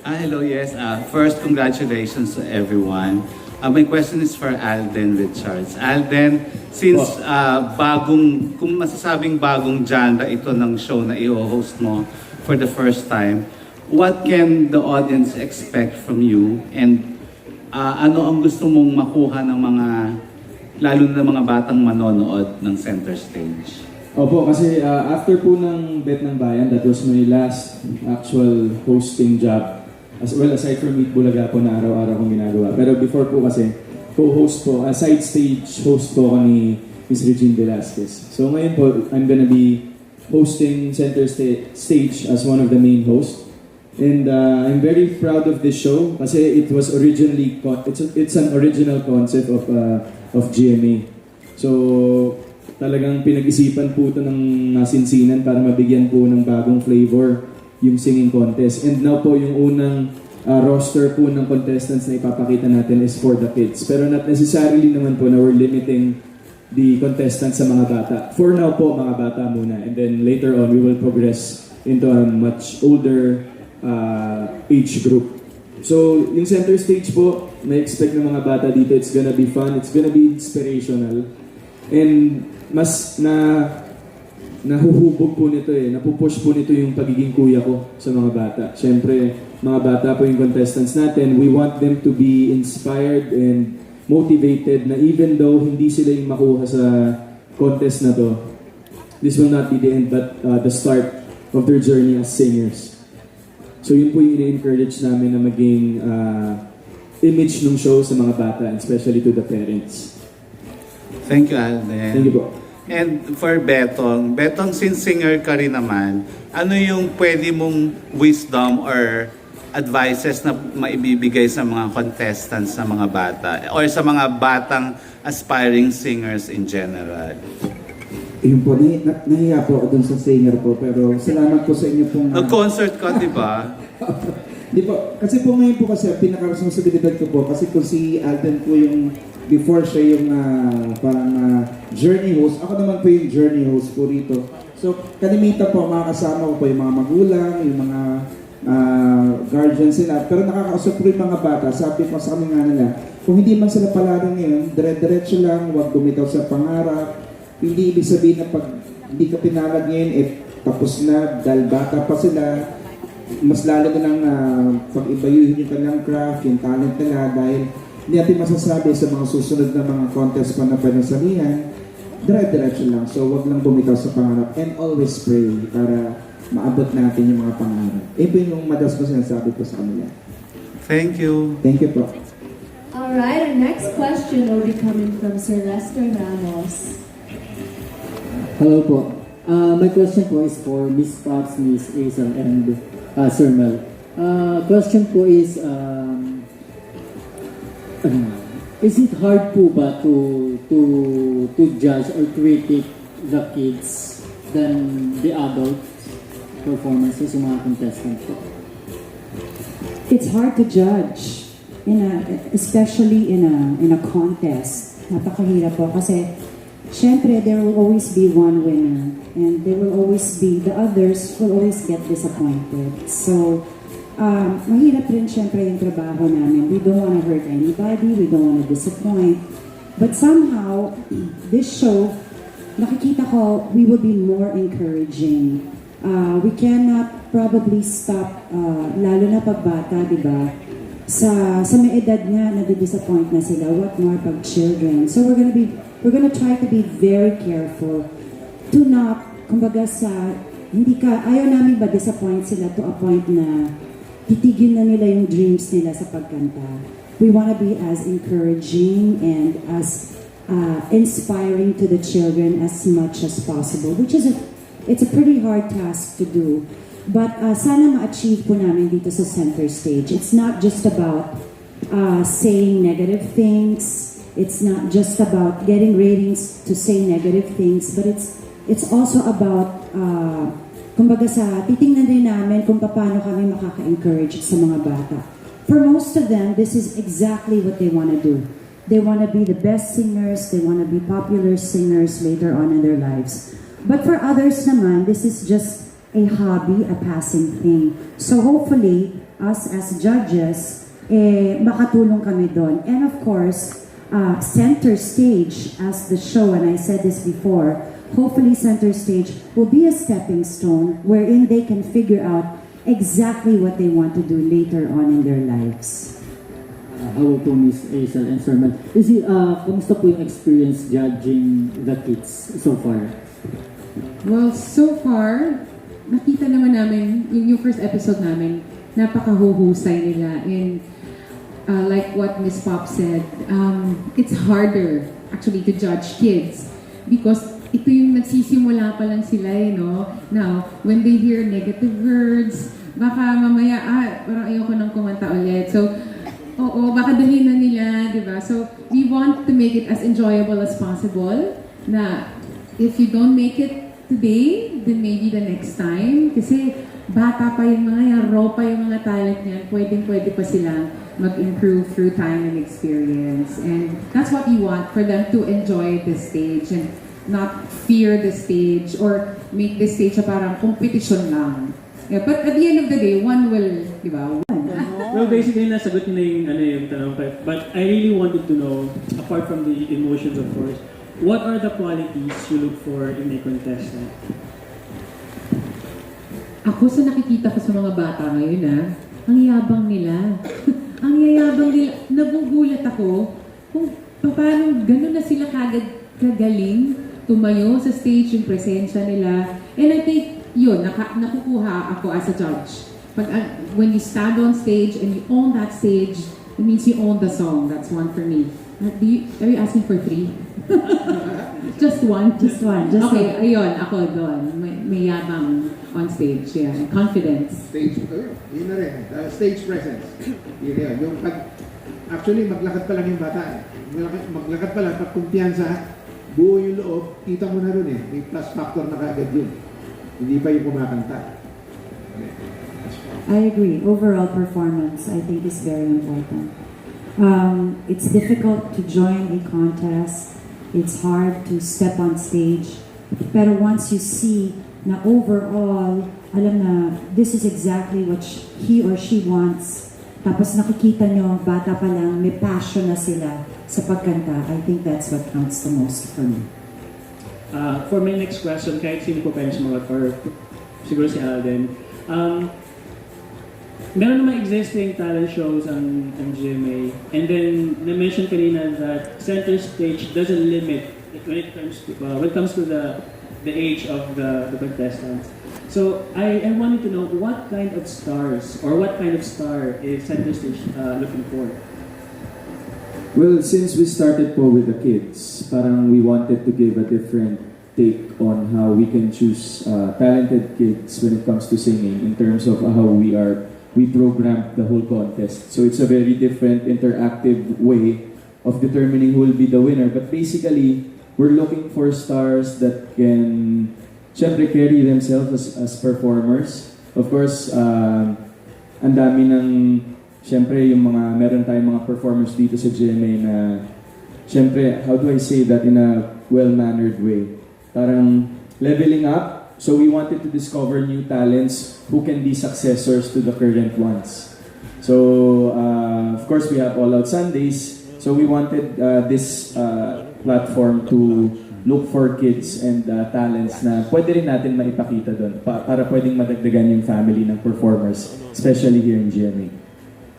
Hello, yes. First, congratulations to everyone. My question is for Alden Richards. Alden, since kung masasabing bagong genre ito ng show na i-host mo for the first time, what can the audience expect from you? And ano ang gusto mong makuha ng mga, lalo na mga batang manonood ng center stage? Opo, kasi after po ng Bet ng Bayan, that was my last actual hosting job. As well, aside from Meet Bulaga po na araw-araw kong ginagawa. Pero before po kasi, co-host po, side stage host po ako ni Ms. Regine Velasquez. So ngayon po, I'm gonna be hosting center stage as one of the main hosts. And I'm very proud of this show kasi it was originally, it's an original concept of GMA. So talagang pinag-isipan po ito ng nasinsinan para mabigyan po ng bagong flavor yung singing contest. And now po yung unang roster po ng contestants na ipapakita natin is for the kids. Pero not necessarily naman po na we're limiting the contestants sa mga bata. For now po, mga bata muna. And then later on, we will progress into a much older age group. So yung center stage po, may expect ng mga bata dito, it's gonna be fun, it's gonna be inspirational. And mas nahuhubog po nito napupush po nito yung pagiging kuya ko sa mga bata. Siyempre, mga bata po yung contestants natin. We want them to be inspired and motivated na even though hindi sila yung makuha sa contest na to, this will not be the end but the start of their journey as singers. So yun po yung i-encourage namin na maging image ng show sa mga bata and especially to the parents. Thank you, Alden. Thank you po. And for Betong, since singer ka rin naman, ano yung pwede mong wisdom or advices na maibibigay sa mga contestants sa mga bata or sa mga batang aspiring singers in general? Yun po, nahiya po ako dun sa singer po, pero salamat po sa inyo pong... Nag-concert ka, di ba? Di po, kasi po ngayon po kasi pinaka-responsibilidad ko po, kasi kung si Alden po yung before siya yung parang journey host, ako naman po yung journey host po rito. So, kalimitan po, mga kasama ko po yung mga magulang, yung mga guardians sila, pero nakakausap po yung mga bata. Sabi po sa kami nga nila, kung hindi man sila palaran ngayon, dire-diretso lang, huwag bumitaw sa pangarap. Hindi ibig sabihin na pag hindi ka pinalad ngayon, tapos na, dahil bata pa sila, mas lalo na lang pag-ibayuhin yung kanilang craft, yung talent nila, dahil hindi natin masasabi sa mga susunod na mga contest pa na panasalihan, dire-diretso lang. So, wag lang bumitaw sa pangarap and always pray para maabot natin yung mga pangarap. Po yung madalas ko sinasabi ko sa kanila. Thank you. Thank you po. Alright, our next question will be coming from Sir Lester Ramos. Hello po. My question po is for Miss Pops, Miss Hazel, and Sir Mel. Question po is it hard po ba to judge or critique the kids than the adult performances ng mga contestants po? It's hard to judge, especially in a contest. Napakahirap po kasi syempre there will always be one winner and there will always be the others will always get disappointed. So mahirap rin syempre yung trabaho namin. We don't want to hurt anybody, we don't want to disappoint. But somehow, this show, nakikita ko, we will be more encouraging. We cannot probably stop, lalo na pag bata, di ba? Sa may edad nga, nadi-disappoint na sila. What more pag children? So we're gonna try to be very careful to not, kumbaga ayaw namin ba disappoint sila to a point na titigil na nila yung dreams nila sa pagkanta. We want to be as encouraging and as inspiring to the children as much as possible, which is it's a pretty hard task to do. But sana ma-achieve po namin dito sa center stage. It's not just about saying negative things. It's not just about getting ratings to say negative things, but it's also about kumbaga titingnan din namin kung paano kami makaka-encourage sa mga bata. For most of them, this is exactly what they want to do. They want to be the best singers, they want to be popular singers later on in their lives. But for others naman, this is just a hobby, a passing thing. So hopefully, us as judges, makatulong kami doon. And of course, center stage as the show, and I said this before, hopefully center stage will be a stepping stone wherein they can figure out exactly what they want to do later on in their lives. How po Miss Hazel and Sir Man? Kumusta po yung experience judging the kids so far? Well, so far, nakita naman namin, yung first episode namin, napakahuhusay nila. And like what Miss Pop said, it's harder actually to judge kids because ito yung nagsisimula pa lang sila, no? Now, when they hear negative words, baka mamaya, parang ayoko nang kumanta ulit. So, oo, baka dalhin na nila, di ba? So, we want to make it as enjoyable as possible na if you don't make it today, then maybe the next time. Kasi bata pa yung mga yan, raw pa yung mga talent niyan, pwede pa silang mag-improve through time and experience. And that's what we want, for them to enjoy the stage and not fear the stage or make the stage a parang competition lang. Yeah, but at the end of the day, one will, di ba? Well, basically, nasagot niyo na yung tanong ko. But I really wanted to know, apart from the emotions, of course, what are the qualities you look for in a contestant? Ako sa nakikita ko sa mga bata ngayon, ang yabang nila. Ang yayabang nila. Nagugulat ako kung paano gano'n na sila kagaling tumayo sa stage, yung presensya nila. And I think, yun, nakukuha ako as a judge. When you stand on stage and you own that stage, it means you own the song. That's one for me. Are you asking for 3? Just one? Just one. Okay, ayun, ako doon. May yabang on stage, yeah. And confidence. Stage, yun na rin. Stage presence. Yun yan. Actually, maglakad pa lang yung bata. Maglakad pa lang, pag kumpiyansa, buo yung loob, kita mo na rin eh. May plus factor na kaagad yun. Hindi pa yung kumakanta. I agree. Overall performance, I think, is very important. It's difficult to join a contest. It's hard to step on stage. Pero once you see na overall, alam na this is exactly what he or she wants, tapos nakikita nyo, bata pa lang, may passion na sila sa pagkanta, I think that's what counts the most for me. For my next question, kahit sino po kayo sumagot, or siguro si Alden, meron naman existing talent shows ang GMA, and then na-mention kanina that center stage doesn't limit when it comes to the age of the contestants. So I wanted to know what kind of stars or what kind of star is center stage looking for? Well, since we started po with the kids, parang we wanted to give a different take on how we can choose talented kids when it comes to singing in terms of how we programmed the whole contest. So it's a very different interactive way of determining who will be the winner. But basically, we're looking for stars that can syempre carry themselves as performers. Of course, ang dami ng syempre yung meron tayong mga performers dito sa GMA na syempre, how do I say that in a well-mannered way? Parang leveling up. So we wanted to discover new talents who can be successors to the current ones. So, of course, we have All Out Sundays. So we wanted this platform to look for kids and talents na pwede rin natin maipakita doon para pwedeng madagdagan yung family ng performers, especially here in GMA.